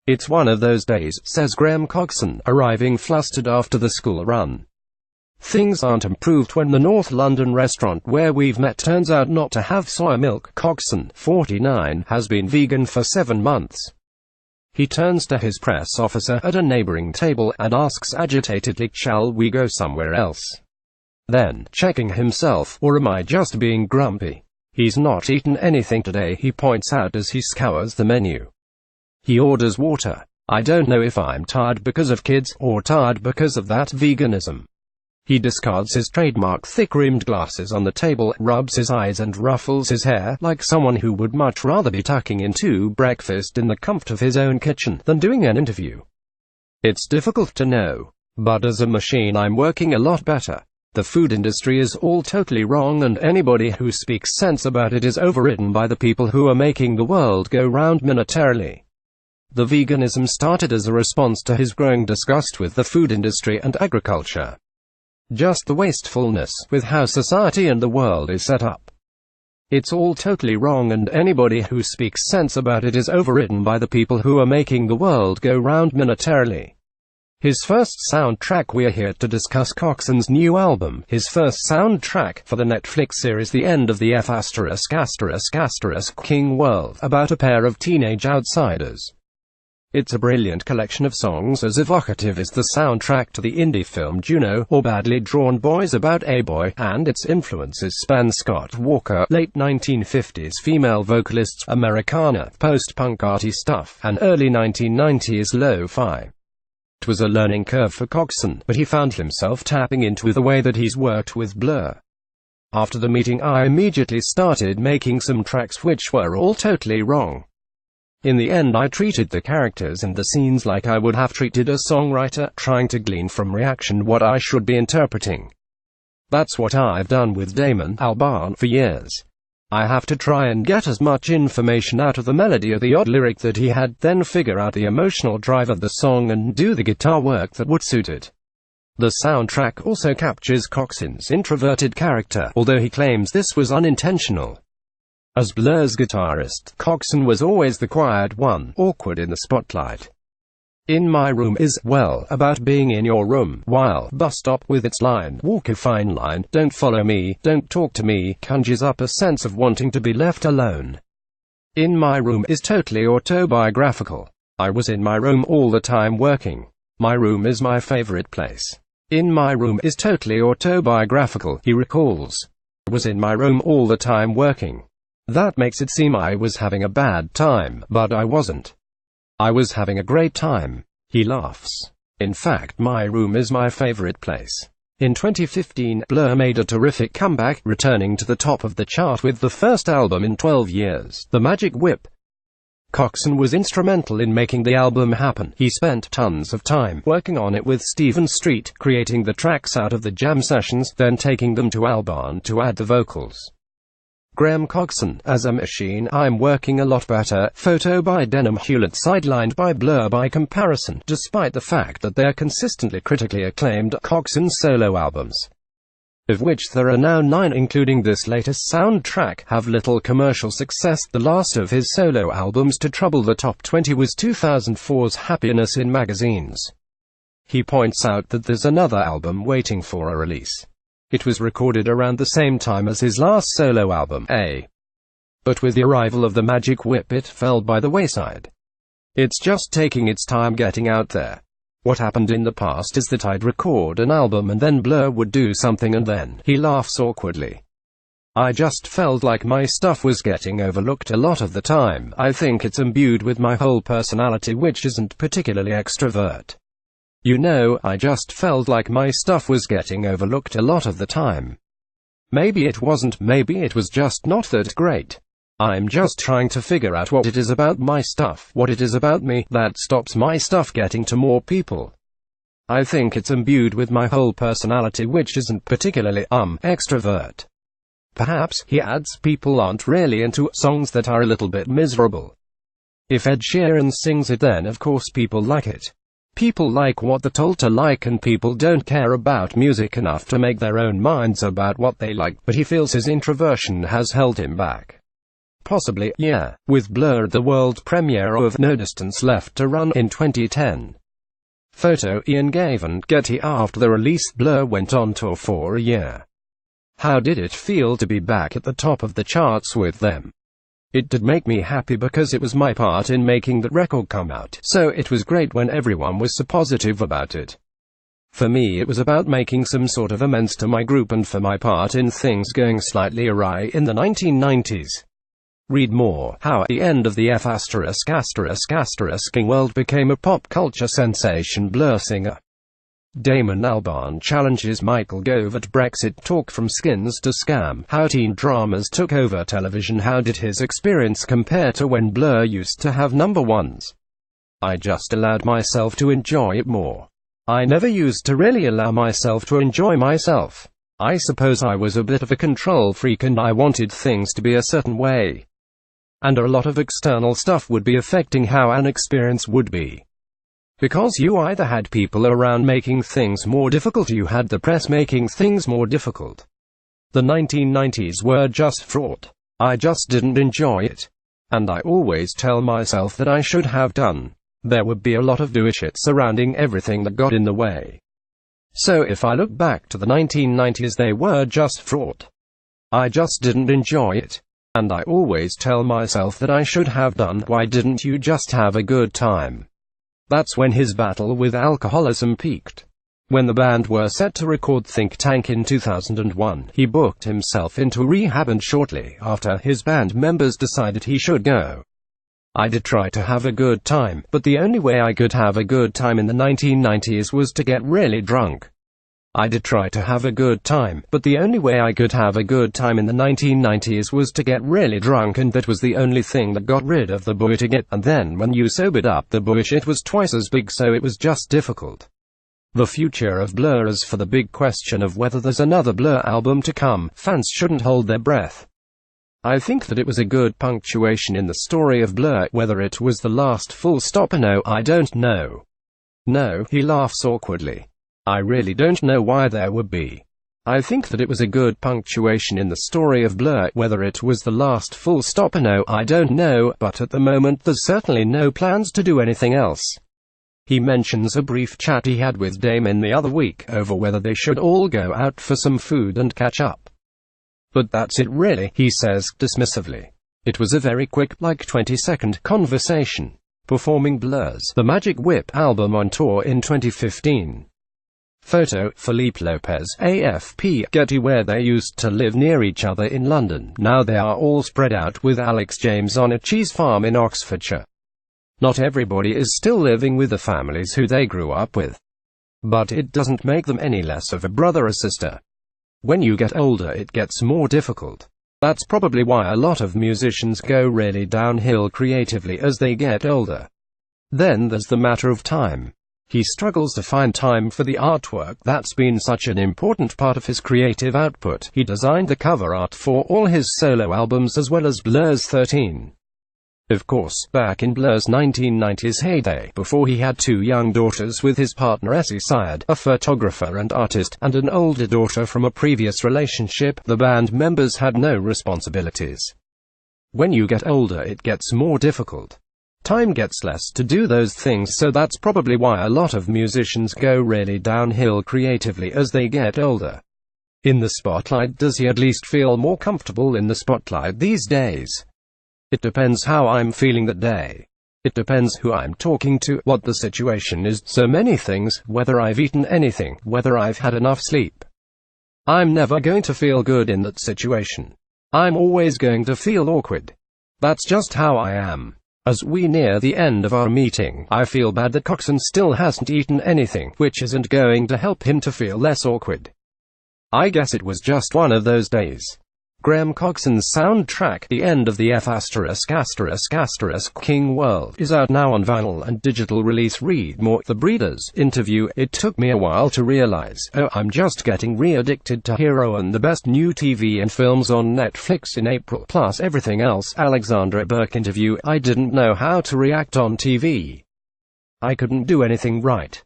It's one of those days, says Graham Coxon, arriving flustered after the school run. Things aren't improved when the North London restaurant where we've met turns out not to have soy milk. Coxon, 49, has been vegan for 7 months. He turns to his press officer at a neighboring table and asks agitatedly, "Shall we go somewhere else?" Then, checking himself, or am I just being grumpy? He's not eaten anything today, he points out as he scours the menu. He orders water. I don't know if I'm tired because of kids, or tired because of that veganism. He discards his trademark thick-rimmed glasses on the table, rubs his eyes and ruffles his hair, like someone who would much rather be tucking into breakfast in the comfort of his own kitchen than doing an interview. It's difficult to know, but as a machine I'm working a lot better. The food industry is all totally wrong, and anybody who speaks sense about it is overridden by the people who are making the world go round monetarily. The veganism started as a response to his growing disgust with the food industry and agriculture. Just the wastefulness with how society and the world is set up. It's all totally wrong, and anybody who speaks sense about it is overridden by the people who are making the world go round monetarily. His first soundtrack. We're here to discuss Coxon's new album, his first soundtrack for the Netflix series The End of the King World, about a pair of teenage outsiders. It's a brilliant collection of songs, as evocative as the soundtrack to the indie film Juno, or Badly Drawn Boys about a boy, and its influences span Scott Walker, late 1950s female vocalists, Americana, post-punk arty stuff, and early 1990s lo-fi. It was a learning curve for Coxon, but he found himself tapping into the way that he's worked with Blur. After the meeting I immediately started making some tracks which were all totally wrong. In the end I treated the characters and the scenes like I would have treated a songwriter, trying to glean from reaction what I should be interpreting. That's what I've done with Damon Albarn for years. I have to try and get as much information out of the melody or the odd lyric that he had, then figure out the emotional drive of the song and do the guitar work that would suit it. The soundtrack also captures Coxon's introverted character, although he claims this was unintentional. As Blur's guitarist, Coxon was always the quiet one, awkward in the spotlight. In My Room is, well, about being in your room, while Bus Stop with its line, walk a fine line, don't follow me, don't talk to me, conjures up a sense of wanting to be left alone. In My Room is totally autobiographical. I was in my room all the time working. My room is my favorite place. In My Room is totally autobiographical, he recalls. I was in my room all the time working. That makes it seem I was having a bad time, but I wasn't. I was having a great time. He laughs. In fact, My Room is my favorite place. In 2015, Blur made a terrific comeback, returning to the top of the chart with the first album in 12 years, The Magic Whip. Coxon was instrumental in making the album happen. He spent tons of time working on it with Stephen Street, creating the tracks out of the jam sessions, then taking them to Albarn to add the vocals. Graham Coxon, as a machine, I'm working a lot better. Photo by Denham Hewlett, sidelined by Blur by comparison, despite the fact that they're consistently critically acclaimed Coxon solo albums, of which there are now 9 including this latest soundtrack, have little commercial success. The last of his solo albums to trouble the top 20 was 2004's Happiness in Magazines. He points out that there's another album waiting for a release. It was recorded around the same time as his last solo album, A. But with the arrival of The Magic Whip it fell by the wayside. It's just taking its time getting out there. What happened in the past is that I'd record an album and then Blur would do something and then, he laughs awkwardly. I just felt like my stuff was getting overlooked a lot of the time. I think it's imbued with my whole personality, which isn't particularly extrovert. You know, I just felt like my stuff was getting overlooked a lot of the time. Maybe it wasn't, maybe it was just not that great. I'm just trying to figure out what it is about my stuff, what it is about me, that stops my stuff getting to more people. I think it's imbued with my whole personality, which isn't particularly, extrovert. Perhaps, he adds, people aren't really into songs that are a little bit miserable. If Ed Sheeran sings it, then of course people like it. People like what they're told to like, and people don't care about music enough to make their own minds about what they like, but he feels his introversion has held him back. Possibly, yeah, with Blur, the world premiere of No Distance Left to Run in 2010. Photo Ian Gavin Getty. After the release, Blur went on tour for a year. How did it feel to be back at the top of the charts with them? It did make me happy because it was my part in making that record come out, so it was great when everyone was so positive about it. For me, it was about making some sort of amends to my group and for my part in things going slightly awry in the 1990s. Read more, how at the end of the F***ing world became a pop culture sensation. Blur singer Damon Albarn challenges Michael Gove at Brexit talk. From Skins to Scam, how teen dramas took over television. How did his experience compare to when Blur used to have number ones? I just allowed myself to enjoy it more. I never used to really allow myself to enjoy myself. I suppose I was a bit of a control freak and I wanted things to be a certain way. And a lot of external stuff would be affecting how an experience would be. Because you either had people around making things more difficult, or you had the press making things more difficult. The 1990s were just fraught. I just didn't enjoy it. And I always tell myself that I should have done. There would be a lot of do shit surrounding everything that got in the way. So if I look back to the 1990s, they were just fraught. I just didn't enjoy it. And I always tell myself that I should have done. Why didn't you just have a good time? That's when his battle with alcoholism peaked. When the band were set to record Think Tank in 2001, he booked himself into rehab, and shortly after, his band members decided he should go. I did try to have a good time, but the only way I could have a good time in the 1990s was to get really drunk. I did try to have a good time, but the only way I could have a good time in the 1990s was to get really drunk, and that was the only thing that got rid of the bullshit. And then when you sobered up, the bullshit was twice as big, so it was just difficult. The future of Blur is for the big question of whether there's another Blur album to come. Fans shouldn't hold their breath. I think that it was a good punctuation in the story of Blur. Whether it was the last full stop, no, I don't know. No, he laughs awkwardly. I really don't know why there would be. I think that it was a good punctuation in the story of Blur. Whether it was the last full stop, no, I don't know, but at the moment there's certainly no plans to do anything else. He mentions a brief chat he had with Damon the other week over whether they should all go out for some food and catch up. But that's it really, he says, dismissively. It was a very quick, like 20-second conversation. Performing Blur's The Magic Whip album on tour in 2015. Photo, Felipe Lopez, AFP, Getty. Where they used to live near each other in London, now they are all spread out with Alex James on a cheese farm in Oxfordshire. Not everybody is still living with the families who they grew up with. But it doesn't make them any less of a brother or sister. When you get older, it gets more difficult. That's probably why a lot of musicians go really downhill creatively as they get older. Then there's the matter of time. He struggles to find time for the artwork that's been such an important part of his creative output. He designed the cover art for all his solo albums as well as Blur's 13. Of course, back in Blur's 1990s heyday, before he had two young daughters with his partner Essie Syed, a photographer and artist, and an older daughter from a previous relationship, the band members had no responsibilities. When you get older, it gets more difficult. Time gets less to do those things, so that's probably why a lot of musicians go really downhill creatively as they get older. In the spotlight, does he at least feel more comfortable in the spotlight these days? It depends how I'm feeling that day. It depends who I'm talking to, what the situation is, so many things, whether I've eaten anything, whether I've had enough sleep. I'm never going to feel good in that situation. I'm always going to feel awkward. That's just how I am. As we near the end of our meeting, I feel bad that Coxon still hasn't eaten anything, which isn't going to help him to feel less awkward. I guess it was just one of those days. Graham Coxon's soundtrack, The End of the F***ing World, is out now on vinyl and digital release. Read more. The Breeders interview. It took me a while to realize, oh, I'm just getting re-addicted to Hero and the best new TV and films on Netflix in April, plus everything else. Alexandra Burke interview. I didn't know how to react on TV. I couldn't do anything right.